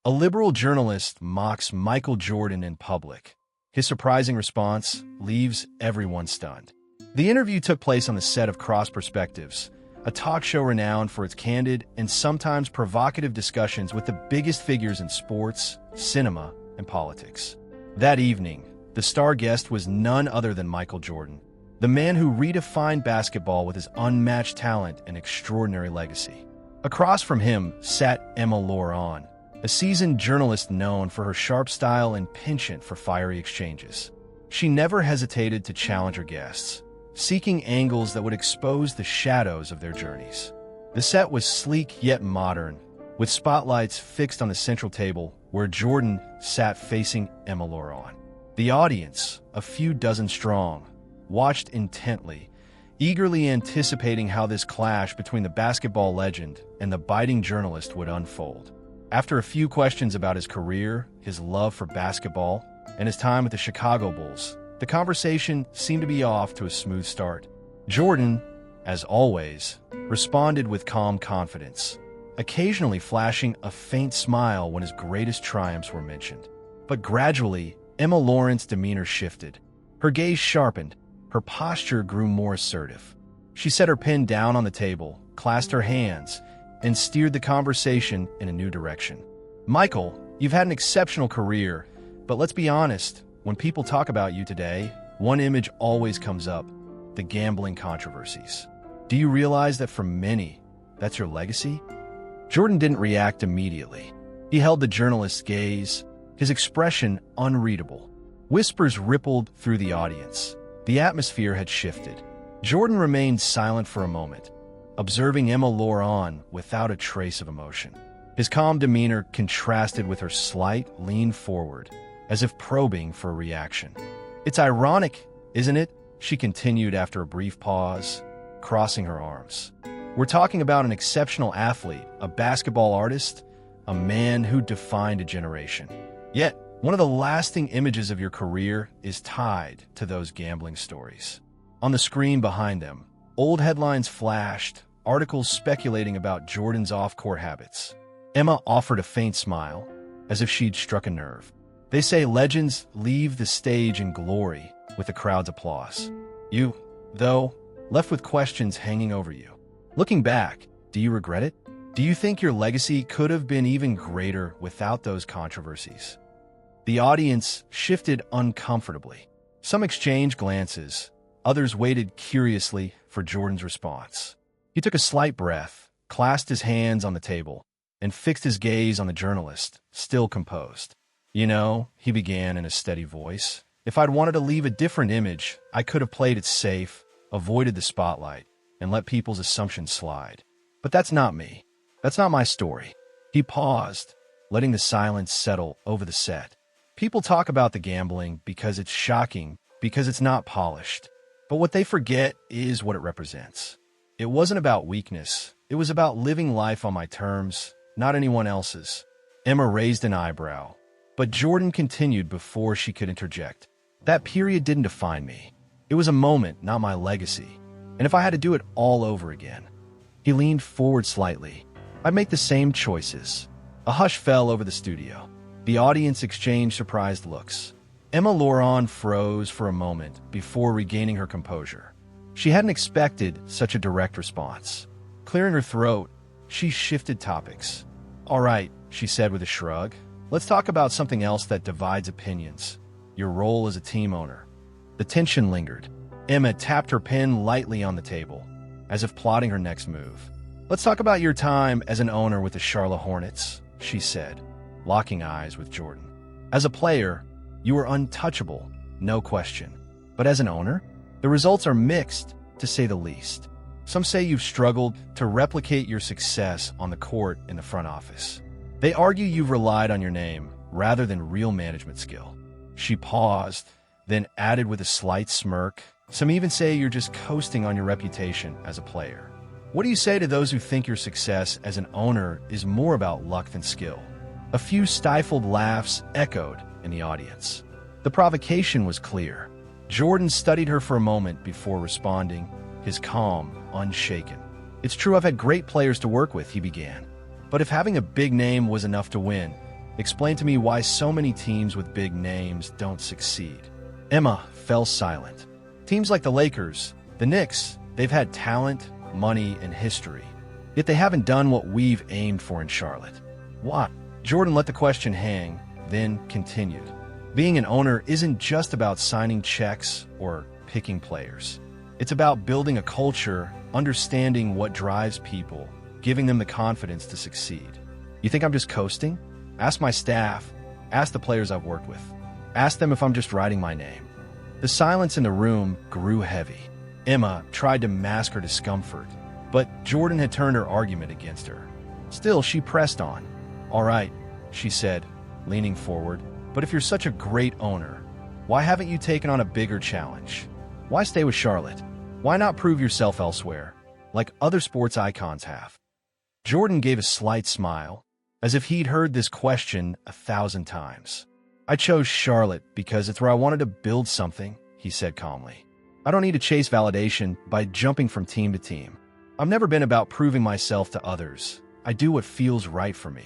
A liberal journalist mocks Michael Jordan in public. His surprising response leaves everyone stunned. The interview took place on the set of Cross Perspectives, a talk show renowned for its candid and sometimes provocative discussions with the biggest figures in sports, cinema, and politics. That evening, the star guest was none other than Michael Jordan, the man who redefined basketball with his unmatched talent and extraordinary legacy. Across from him sat Emma Loran, a seasoned journalist known for her sharp style and penchant for fiery exchanges. She never hesitated to challenge her guests, seeking angles that would expose the shadows of their journeys. The set was sleek yet modern, with spotlights fixed on the central table where Jordan sat facing Emma Loran. The audience, a few dozen strong, watched intently, eagerly anticipating how this clash between the basketball legend and the biting journalist would unfold. After a few questions about his career, his love for basketball, and his time with the Chicago Bulls, the conversation seemed to be off to a smooth start. Jordan, as always, responded with calm confidence, occasionally flashing a faint smile when his greatest triumphs were mentioned. But gradually, Emma Loran's demeanor shifted. Her gaze sharpened, her posture grew more assertive. She set her pen down on the table, clasped her hands, and steered the conversation in a new direction. Michael, you've had an exceptional career, but let's be honest, when people talk about you today, one image always comes up: the gambling controversies. Do you realize that for many, that's your legacy? Jordan didn't react immediately. He held the journalist's gaze, his expression unreadable. Whispers rippled through the audience. The atmosphere had shifted. Jordan remained silent for a moment, observing Emma Loran without a trace of emotion. His calm demeanor contrasted with her slight lean forward, as if probing for a reaction. "It's ironic, isn't it?" she continued after a brief pause, crossing her arms. "We're talking about an exceptional athlete, a basketball artist, a man who defined a generation. Yet, one of the lasting images of your career is tied to those gambling stories." On the screen behind them, old headlines flashed, articles speculating about Jordan's off-court habits. Emma offered a faint smile, as if she'd struck a nerve. "They say legends leave the stage in glory," with the crowd's applause. You, though, left with questions hanging over you. Looking back, do you regret it? Do you think your legacy could have been even greater without those controversies? The audience shifted uncomfortably. Some exchanged glances, others waited curiously for Jordan's response. He took a slight breath, clasped his hands on the table, and fixed his gaze on the journalist, still composed. "You know," he began in a steady voice, "if I'd wanted to leave a different image, I could have played it safe, avoided the spotlight, and let people's assumptions slide. But that's not me. That's not my story." He paused, letting the silence settle over the set. People talk about the gambling because it's shocking, because it's not polished. But what they forget is what it represents. It wasn't about weakness. It was about living life on my terms, not anyone else's. Emma raised an eyebrow, but Jordan continued before she could interject. "That period didn't define me. It was a moment, not my legacy. And if I had to do it all over again..." He leaned forward slightly. "I'd make the same choices." A hush fell over the studio. The audience exchanged surprised looks. Emma Loran froze for a moment before regaining her composure. She hadn't expected such a direct response. Clearing her throat, she shifted topics. "All right," she said with a shrug. "Let's talk about something else that divides opinions. Your role as a team owner." The tension lingered. Emma tapped her pen lightly on the table, as if plotting her next move. "Let's talk about your time as an owner with the Charlotte Hornets," she said, locking eyes with Jordan. "As a player, you were untouchable, no question. But as an owner, the results are mixed, to say the least. Some say you've struggled to replicate your success on the court in the front office. They argue you've relied on your name rather than real management skill." She paused, then added with a slight smirk, "Some even say you're just coasting on your reputation as a player. What do you say to those who think your success as an owner is more about luck than skill?" A few stifled laughs echoed in the audience. The provocation was clear. Jordan studied her for a moment before responding, his calm unshaken. "It's true I've had great players to work with," he began. "But if having a big name was enough to win, Explain to me why so many teams with big names don't succeed. Emma fell silent. Teams like the Lakers, the Knicks, they've had talent, money, and history. Yet they haven't done what we've aimed for in Charlotte. Why? Jordan let the question hang, then continued. Being an owner isn't just about signing checks or picking players. It's about building a culture, understanding what drives people, giving them the confidence to succeed. You think I'm just coasting? Ask my staff. Ask the players I've worked with. Ask them if I'm just writing my name. The silence in the room grew heavy. Emma tried to mask her discomfort, but Jordan had turned her argument against her. Still, she pressed on. All right, she said, leaning forward, but if you're such a great owner, why haven't you taken on a bigger challenge? Why stay with Charlotte? Why not prove yourself elsewhere, like other sports icons have? Jordan gave a slight smile, as if he'd heard this question 1,000 times. I chose Charlotte because it's where I wanted to build something, he said calmly. I don't need to chase validation by jumping from team to team. I've never been about proving myself to others. I do what feels right for me.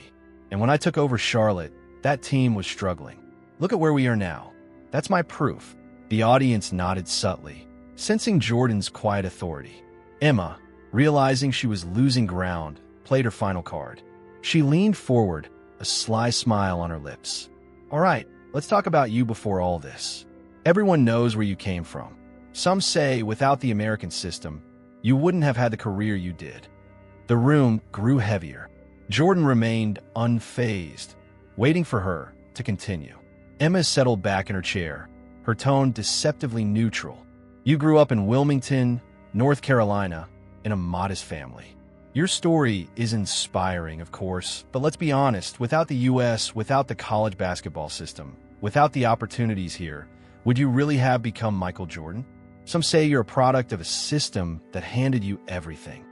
And when I took over Charlotte, that team was struggling. Look at where we are now. That's my proof. The audience nodded subtly, sensing Jordan's quiet authority. Emma, realizing she was losing ground, played her final card. She leaned forward, a sly smile on her lips. All right, let's talk about you before all this. Everyone knows where you came from. Some say without the American system, you wouldn't have had the career you did. The room grew heavier. Jordan remained unfazed, waiting for her to continue. Emma settled back in her chair, her tone deceptively neutral. You grew up in Wilmington, North Carolina, in a modest family. Your story is inspiring, of course, but let's be honest, without the U.S., without the college basketball system, without the opportunities here, would you really have become Michael Jordan? Some say you're a product of a system that handed you everything.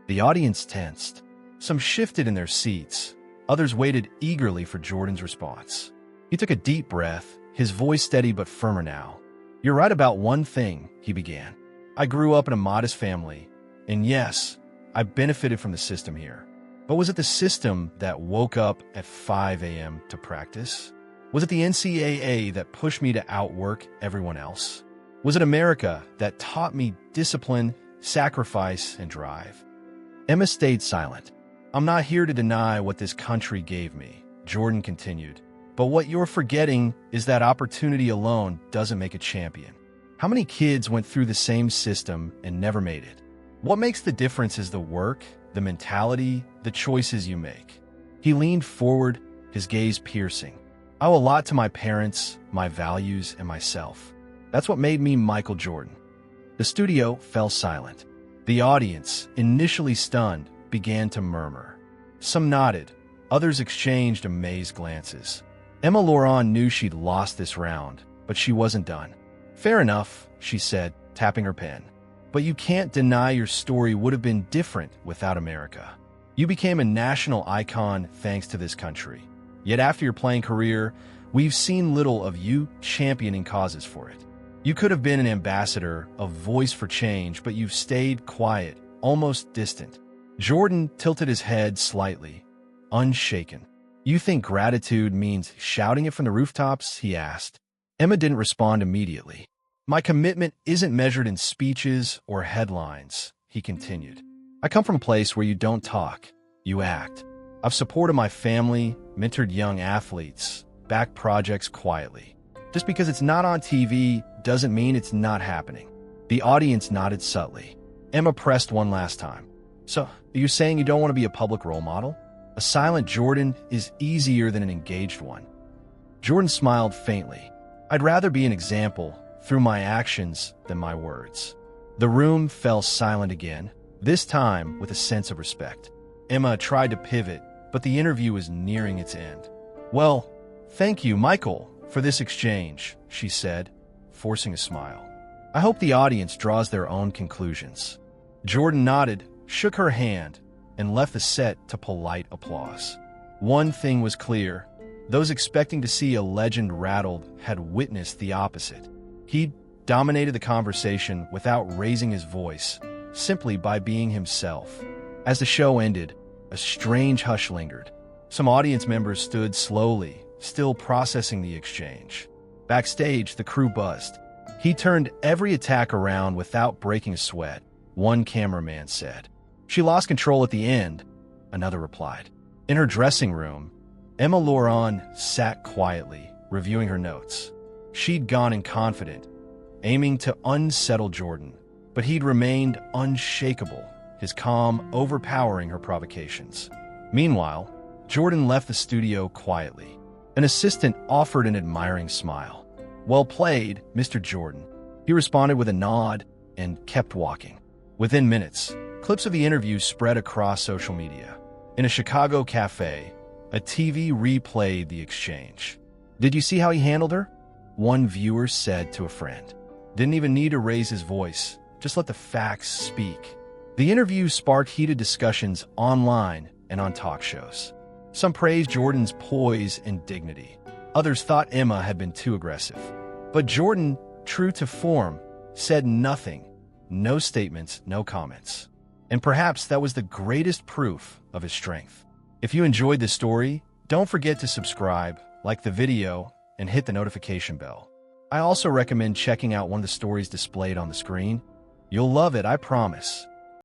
The audience tensed. Some shifted in their seats. Others waited eagerly for Jordan's response. He took a deep breath, his voice steady but firmer now. You're right about one thing, he began. I grew up in a modest family, and yes, I benefited from the system here. But was it the system that woke up at 5 a.m. to practice? Was it the NCAA that pushed me to outwork everyone else? Was it America that taught me discipline, sacrifice, and drive? Emma stayed silent. I'm not here to deny what this country gave me, Jordan continued. But what you're forgetting is that opportunity alone doesn't make a champion. How many kids went through the same system and never made it? What makes the difference is the work, the mentality, the choices you make. He leaned forward, his gaze piercing. I owe a lot to my parents, my values, and myself. That's what made me Michael Jordan. The studio fell silent. The audience, initially stunned, began to murmur. Some nodded. Others exchanged amazed glances. Emma Laurent knew she'd lost this round, but she wasn't done. Fair enough, she said, tapping her pen. But you can't deny your story would have been different without America. You became a national icon thanks to this country. Yet after your playing career, we've seen little of you championing causes for it. You could have been an ambassador, a voice for change, but you've stayed quiet, almost distant. Jordan tilted his head slightly, unshaken. You think gratitude means shouting it from the rooftops? He asked. Emma didn't respond immediately. My commitment isn't measured in speeches or headlines, he continued. I come from a place where you don't talk, you act. I've supported my family, mentored young athletes, backed projects quietly. Just because it's not on TV doesn't mean it's not happening. The audience nodded subtly. Emma pressed one last time. So, are you saying you don't want to be a public role model? A silent Jordan is easier than an engaged one. Jordan smiled faintly. I'd rather be an example through my actions than my words. The room fell silent again, this time with a sense of respect. Emma tried to pivot, but the interview was nearing its end. Well, thank you, Michael, for this exchange, she said, forcing a smile. I hope the audience draws their own conclusions. Jordan nodded, shook her hand, and left the set to polite applause. One thing was clear. Those expecting to see a legend rattled had witnessed the opposite. He dominated the conversation without raising his voice, simply by being himself. As the show ended, a strange hush lingered. Some audience members stood slowly, still processing the exchange. Backstage, the crew buzzed. He turned every attack around without breaking a sweat, one cameraman said. She lost control at the end, another replied. In her dressing room, Emma Loran sat quietly, reviewing her notes. She'd gone in confident, aiming to unsettle Jordan, but he'd remained unshakable, his calm overpowering her provocations. Meanwhile, Jordan left the studio quietly. An assistant offered an admiring smile. Well played, Mr. Jordan. He responded with a nod and kept walking. Within minutes, clips of the interview spread across social media. In a Chicago cafe, a TV replayed the exchange. Did you see how he handled her? One viewer said to a friend. Didn't even need to raise his voice, just let the facts speak. The interview sparked heated discussions online and on talk shows. Some praised Jordan's poise and dignity. Others thought Emma had been too aggressive. But Jordan, true to form, said nothing. No statements, no comments. And perhaps that was the greatest proof of his strength. If you enjoyed this story, don't forget to subscribe, like the video, and hit the notification bell. I also recommend checking out one of the stories displayed on the screen. You'll love it, I promise.